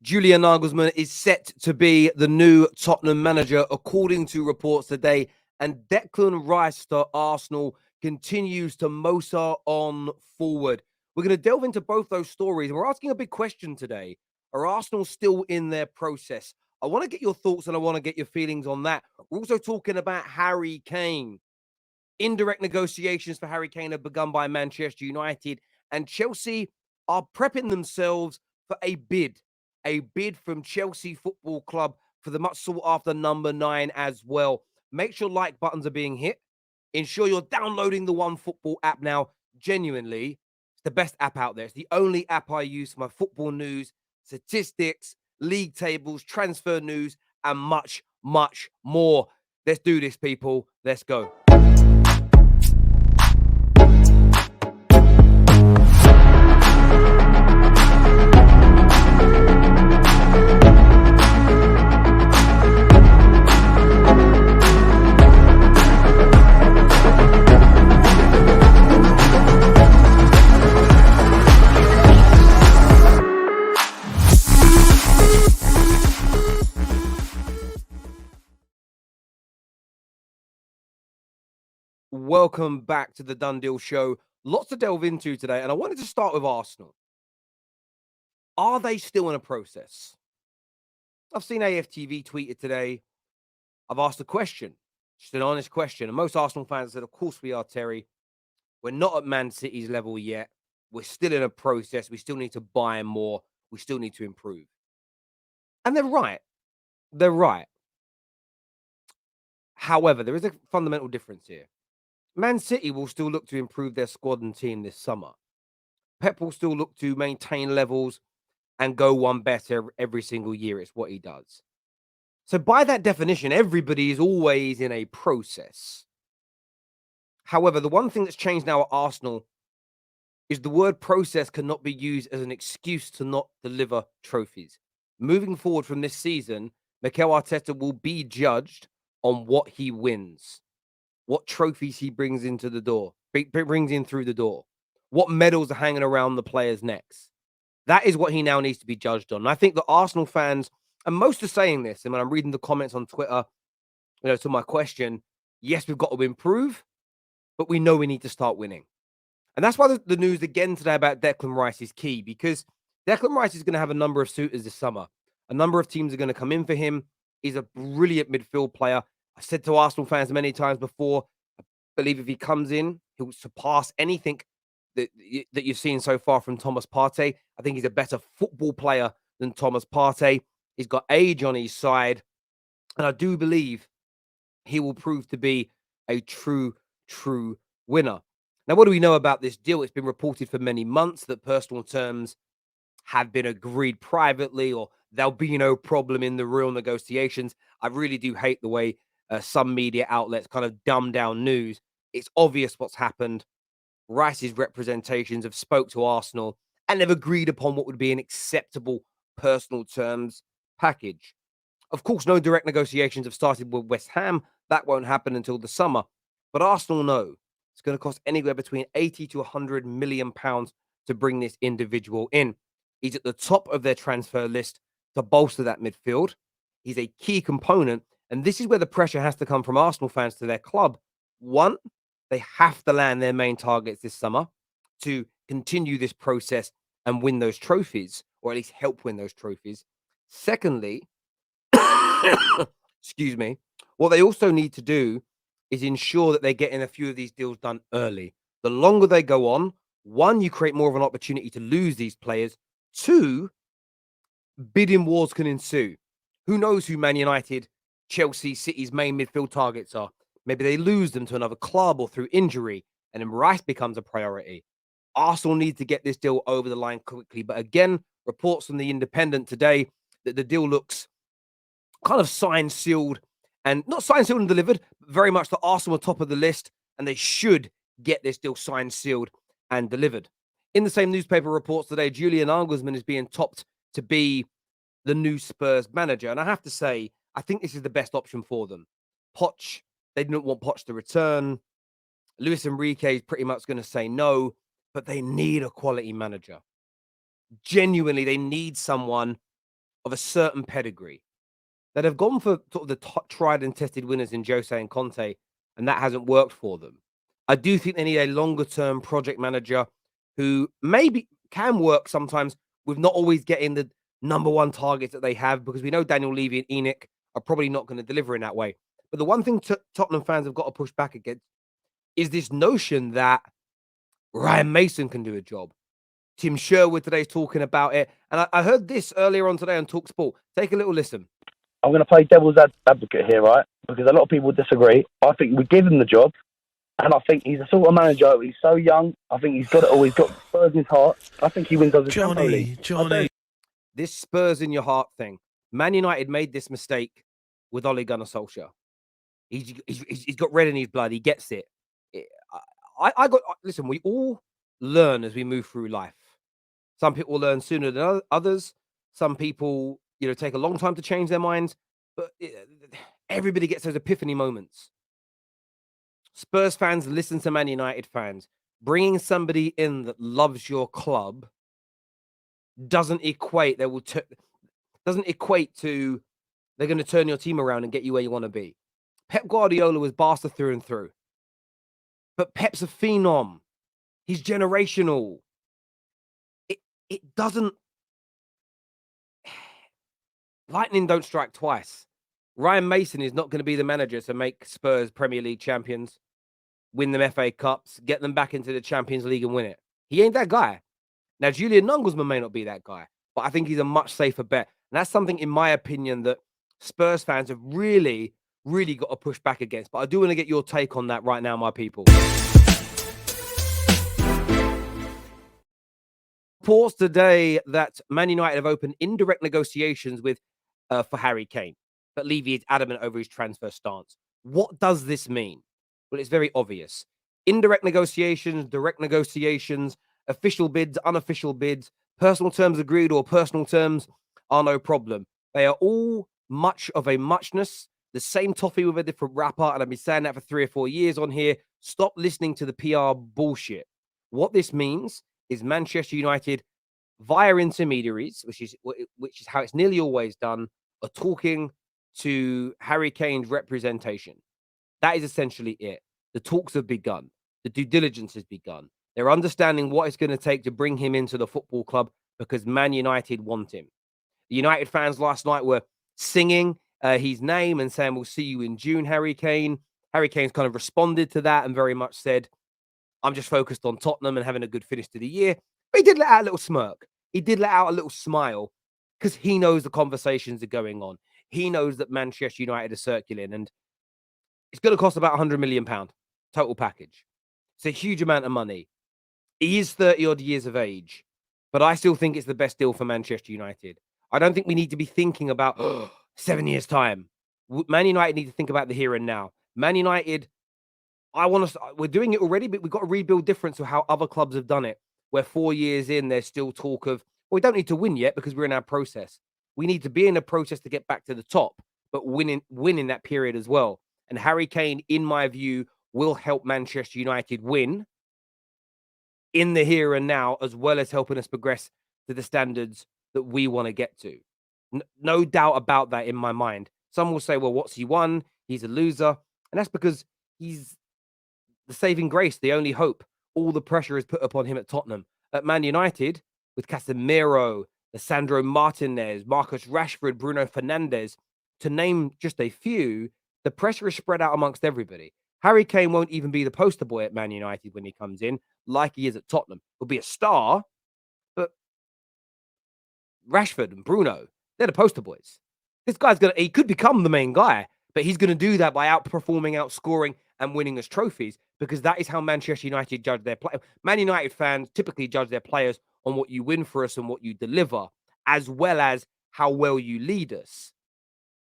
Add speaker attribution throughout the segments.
Speaker 1: Julian Nagelsmann is set to be the new Tottenham manager, according to reports today. And Declan Rice to Arsenal continues to motor on forward. We're going to delve into both those stories. And we're asking a big question today. Are Arsenal still in their process? I want to get your thoughts and I want to get your feelings on that. We're also talking about Harry Kane. Indirect negotiations for Harry Kane have begun by Manchester United, and Chelsea are prepping themselves for a bid from Chelsea Football Club for the much sought after number 9 as well. Make sure like buttons are being hit. Ensure you're downloading the One Football app now. Genuinely, it's the best app out there. It's the only app I use for my football news, statistics, league tables, transfer news, and much, much more. Let's do this, people. Let's go. Welcome back to the Done Deal Show. Lots to delve into today, and I wanted to start with Arsenal. Are they still in a process? I've seen AFTV tweet it today. I've asked a question, just an honest question, and most Arsenal fans said, of course we are, Terry. We're not at Man City's level yet. We're still in a process. We still need to buy more. We still need to improve. And they're right. They're right. However, there is a fundamental difference here. Man City will still look to improve their squad and team this summer. Pep will still look to maintain levels and go one better every single year. It's what he does. So by that definition, everybody is always in a process. However, the one thing that's changed now at Arsenal is the word process cannot be used as an excuse to not deliver trophies. Moving forward from this season, Mikel Arteta will be judged on what he wins, what trophies he brings into the door, brings in through the door, what medals are hanging around the players' necks. That is what he now needs to be judged on. And I think the Arsenal fans, and most are saying this, and when I'm reading the comments on Twitter, to my question, yes, we've got to improve, but we know we need to start winning. And that's why the news again today about Declan Rice is key, because Declan Rice is going to have a number of suitors this summer. A number of teams are going to come in for him. He's a brilliant midfield player. I said to Arsenal fans many times before, I believe if he comes in, he'll surpass anything that you've seen so far from Thomas Partey. I think he's a better football player than Thomas Partey. He's got age on his side. And I do believe he will prove to be a true winner. Now, what do we know about this deal? It's been reported for many months that personal terms have been agreed privately, or there'll be no problem in the real negotiations. I really do hate the way some media outlets kind of dumb down news. It's obvious what's happened. Rice's representations have spoke to Arsenal and they've agreed upon what would be an acceptable personal terms package. Of course, no direct negotiations have started with West Ham. That won't happen until the summer. But Arsenal know it's going to cost anywhere between 80 to 100 million pounds to bring this individual in. He's at the top of their transfer list to bolster that midfield. He's a key component. And this is where the pressure has to come from Arsenal fans to their club. One, they have to land their main targets this summer to continue this process and win those trophies, or at least help win those trophies. Secondly, excuse me, what they also need to do is ensure that they're getting a few of these deals done early. The longer they go on, one, you create more of an opportunity to lose these players. Two, bidding wars can ensue. Who knows who Man United, Chelsea, City's main midfield targets are? Maybe they lose them to another club or through injury, and then Rice becomes a priority. Arsenal need to get this deal over the line quickly. But again, reports from the Independent today that the deal looks kind of signed, sealed, and not signed, sealed, and delivered, but very much the Arsenal are top of the list, and they should get this deal signed, sealed, and delivered. In the same newspaper reports today, Julian Nagelsmann is being topped to be the new Spurs manager. And I have to say, I think this is the best option for them. Poch, they didn't want Poch to return. Luis Enrique is pretty much going to say no, but they need a quality manager. Genuinely, they need someone of a certain pedigree that have gone for sort of the tried and tested winners in Jose and Conte, and that hasn't worked for them. I do think they need a longer term project manager who maybe can work sometimes with not always getting the number one targets that they have, because we know Daniel Levy and Enoch are probably not going to deliver in that way. But the one thing Tottenham fans have got to push back against is this notion that Ryan Mason can do a job. Tim Sherwood today's talking about it. And I heard this earlier on today on TalkSPORT. Take a little listen.
Speaker 2: I'm going to play devil's advocate here, right? Because a lot of people disagree. I think we give him the job. And I think he's a sort of manager. He's so young. I think he's got it all. He's got Spurs in his heart. I think he wins us the Champions League.
Speaker 3: Johnny.
Speaker 1: This Spurs in your heart thing. Man United made this mistake with Ole Gunnar Solskjaer. He's got red in his blood. He gets it. Listen, we all learn as we move through life. Some people learn sooner than others. Some people, take a long time to change their minds. But everybody gets those epiphany moments. Spurs fans listen to Man United fans. Bringing somebody in that loves your club doesn't equate. Doesn't equate to they're going to turn your team around and get you where you want to be. Pep Guardiola was Barca through and through, but Pep's a phenom. He's generational. It doesn't. Lightning don't strike twice. Ryan Mason is not going to be the manager to make Spurs Premier League champions, win them FA Cups, get them back into the Champions League and win it. He ain't that guy. Now, Julian Nagelsmann may not be that guy, but I think he's a much safer bet. And that's something, in my opinion, that Spurs fans have really, really got to push back against. But I do want to get your take on that right now, my people. Reports today that Man United have opened indirect negotiations with for Harry Kane, but Levy is adamant over his transfer stance. What does this mean? Well, it's very obvious. Indirect negotiations, direct negotiations, official bids, unofficial bids, personal terms agreed or personal terms are no problem. They are all much of a muchness, the same toffee with a different wrapper, and I've been saying that for 3 or 4 years on here. Stop listening to the PR bullshit. What this means is Manchester United, via intermediaries, which is how it's nearly always done, are talking to Harry Kane's representation. That is essentially it. The talks have begun. The due diligence has begun. They're understanding what it's going to take to bring him into the football club because Man United want him. The United fans last night were singing his name and saying, "We'll see you in June, Harry Kane." Harry Kane's kind of responded to that and very much said, "I'm just focused on Tottenham and having a good finish to the year." But he did let out a little smirk. He did let out a little smile because he knows the conversations are going on. He knows that Manchester United are circling, and it's going to cost about £100 million total package. It's a huge amount of money. He is 30-odd years of age, but I still think it's the best deal for Manchester United. I don't think we need to be thinking about 7 years' time. Man United need to think about the here and now. Man United, we're doing it already, but we've got to rebuild different to how other clubs have done it, where 4 years in, there's still talk of, well, we don't need to win yet because we're in our process. We need to be in a process to get back to the top, but winning that period as well. And Harry Kane, in my view, will help Manchester United win in the here and now, as well as helping us progress to the standards that we want to get to. No doubt about that in my mind. Some will say, well, what's he won? He's a loser. And that's because he's the saving grace, the only hope. All the pressure is put upon him at Tottenham. At Man United, with Casemiro, Lisandro Martinez, Marcus Rashford, Bruno Fernandes, to name just a few, the pressure is spread out amongst everybody. Harry Kane won't even be the poster boy at Man United when he comes in, like he is at Tottenham. He'll be a star, but Rashford and Bruno, they're the poster boys. This guy's he could become the main guy, but he's going to do that by outperforming, outscoring, and winning us trophies, because that is how Manchester United judge their players. Man United fans typically judge their players on what you win for us and what you deliver, as well as how well you lead us.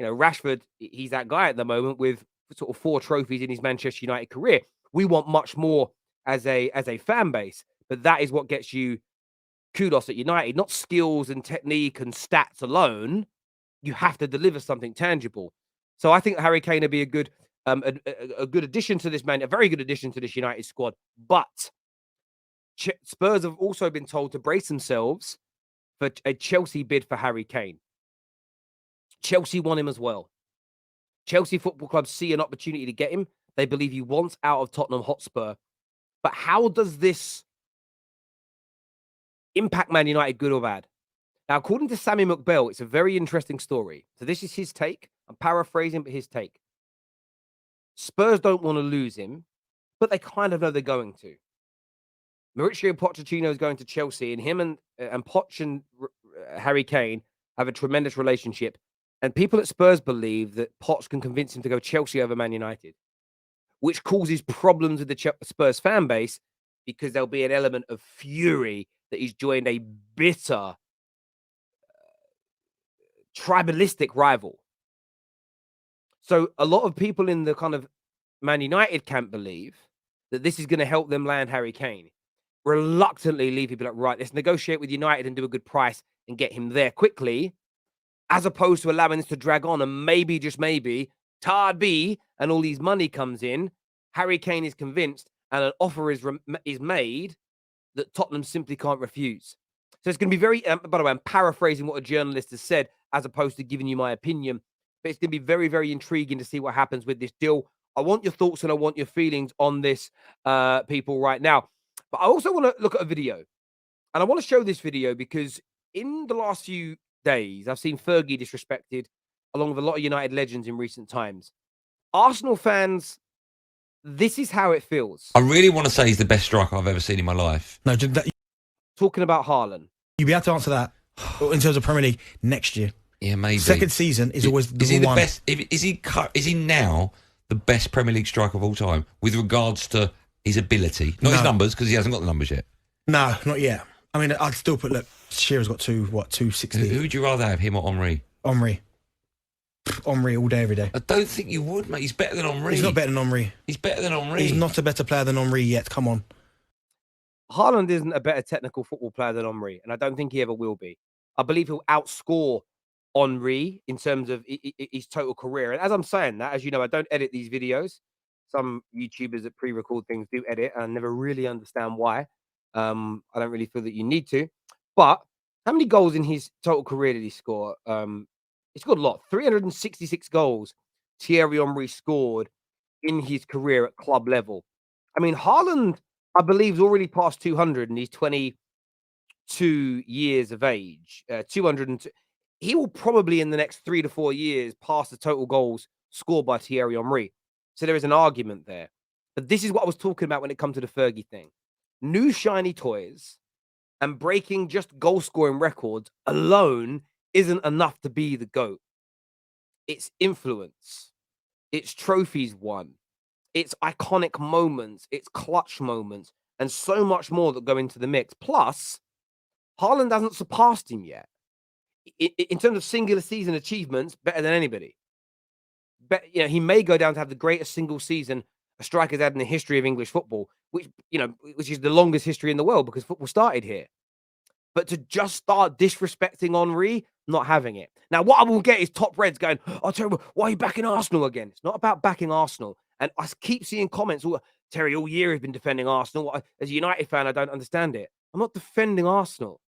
Speaker 1: Rashford, he's that guy at the moment with sort of 4 trophies in his Manchester United career. We want much more as a fan base, but that is what gets you kudos at United, not skills and technique and stats alone. You have to deliver something tangible. So I think Harry Kane will be a good addition to this a very good addition to this United squad. But Spurs have also been told to brace themselves for a Chelsea bid for Harry Kane. Chelsea want him as well. Chelsea Football Club see an opportunity to get him. They believe he wants out of Tottenham Hotspur. But how does this impact Man United, good or bad? Now, according to Sammy McBell, it's a very interesting story. So this is his take. I'm paraphrasing, but his take. Spurs don't want to lose him, but they kind of know they're going to. Mauricio Pochettino is going to Chelsea, and him and Poch and Harry Kane have a tremendous relationship. And people at Spurs believe that Poch can convince him to go Chelsea over Man United, which causes problems with the Spurs fan base because there'll be an element of fury that he's joined a bitter, tribalistic rival. So a lot of people in the kind of Man United camp believe that this is going to help them land Harry Kane. Reluctantly leave people like, right, let's negotiate with United and do a good price and get him there quickly, as opposed to allowing this to drag on and maybe, just maybe, Tard B and all these money comes in, Harry Kane is convinced and an offer is made that Tottenham simply can't refuse. So it's going to be very, by the way, I'm paraphrasing what a journalist has said as opposed to giving you my opinion, but it's going to be very, very intriguing to see what happens with this deal. I want your thoughts and I want your feelings on this, people, right now. But I also want to look at a video, and I want to show this video because in the last few days, I've seen Fergie disrespected along with a lot of United legends in recent times. Arsenal fans, this is how it feels.
Speaker 3: I really want to say he's the best striker I've ever seen in my life.
Speaker 4: No,
Speaker 1: Talking about Haaland.
Speaker 4: you'll be able to answer that in terms of Premier League next year.
Speaker 3: Yeah, maybe.
Speaker 4: Second season is always the
Speaker 3: is he the
Speaker 4: one.
Speaker 3: best? Is he now the best Premier League striker of all time with regards to his ability, not his numbers, because he hasn't got the numbers yet?
Speaker 4: No, not yet. I mean, I'd still put, look, Shearer's got 260.
Speaker 3: Who would you rather have, him or Henry?
Speaker 4: Henry all day, every day.
Speaker 3: I don't think you would, mate. He's better than Henry.
Speaker 4: He's not better than Henry.
Speaker 3: He's better than Henry.
Speaker 4: He's not a better player than Henry yet. Come on.
Speaker 1: Haaland isn't a better technical football player than Henry, and I don't think he ever will be. I believe he'll outscore Henry in terms of his total career. And as I'm saying that, as you know, I don't edit these videos. Some YouTubers that pre-record things do edit, and I never really understand why. I don't really feel that you need to. But how many goals in his total career did he score? He scored a lot. 366 goals Thierry Henry scored in his career at club level. I mean, Haaland, I believe, is already past 200, and he's 22 years of age. 202. He will probably, in the next 3 to 4 years, pass the total goals scored by Thierry Henry. So there is an argument there. But this is what I was talking about when it comes to the Fergie thing. New shiny toys and breaking just goal-scoring records alone isn't enough to be the GOAT. It's influence. It's trophies won. It's iconic moments. It's clutch moments. And so much more that go into the mix. Plus, Haaland hasn't surpassed him yet. In terms of singular season achievements, better than anybody. But, you know, he may go down to have the greatest single season a striker's had in the history of English football, which is the longest history in the world because football started here. But to just start disrespecting Henry, not having it. Now, what I will get is top Reds going, oh, Terry, why are you backing Arsenal again? It's not about backing Arsenal. And I keep seeing comments, Terry, all year has been defending Arsenal. As a United fan, I don't understand it. I'm not defending Arsenal.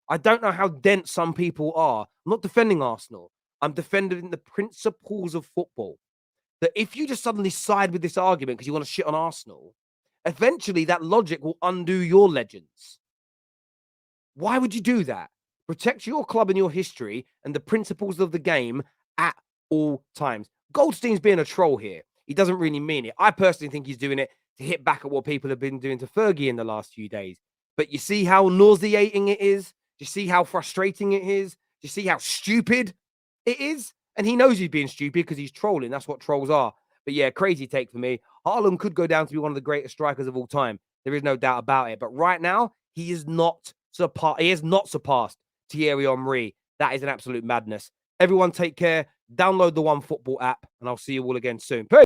Speaker 1: I don't know how dense some people are. I'm not defending Arsenal. I'm defending the principles of football. That if you just suddenly side with this argument because you want to shit on Arsenal, eventually that logic will undo your legends. Why would you do that? Protect your club and your history and the principles of the game at all times. Goldstein's being a troll here. He doesn't really mean it. I personally think he's doing it to hit back at what people have been doing to Fergie in the last few days. But you see how nauseating it is? Do you see how frustrating it is? Do you see how stupid it is? And he knows he's being stupid because he's trolling. That's what trolls are. But yeah, crazy take for me. Haaland could go down to be one of the greatest strikers of all time. There is no doubt about it. But right now, he has not surpassed Thierry Henry. That is an absolute madness. Everyone take care. Download the OneFootball app, and I'll see you all again soon. Peace.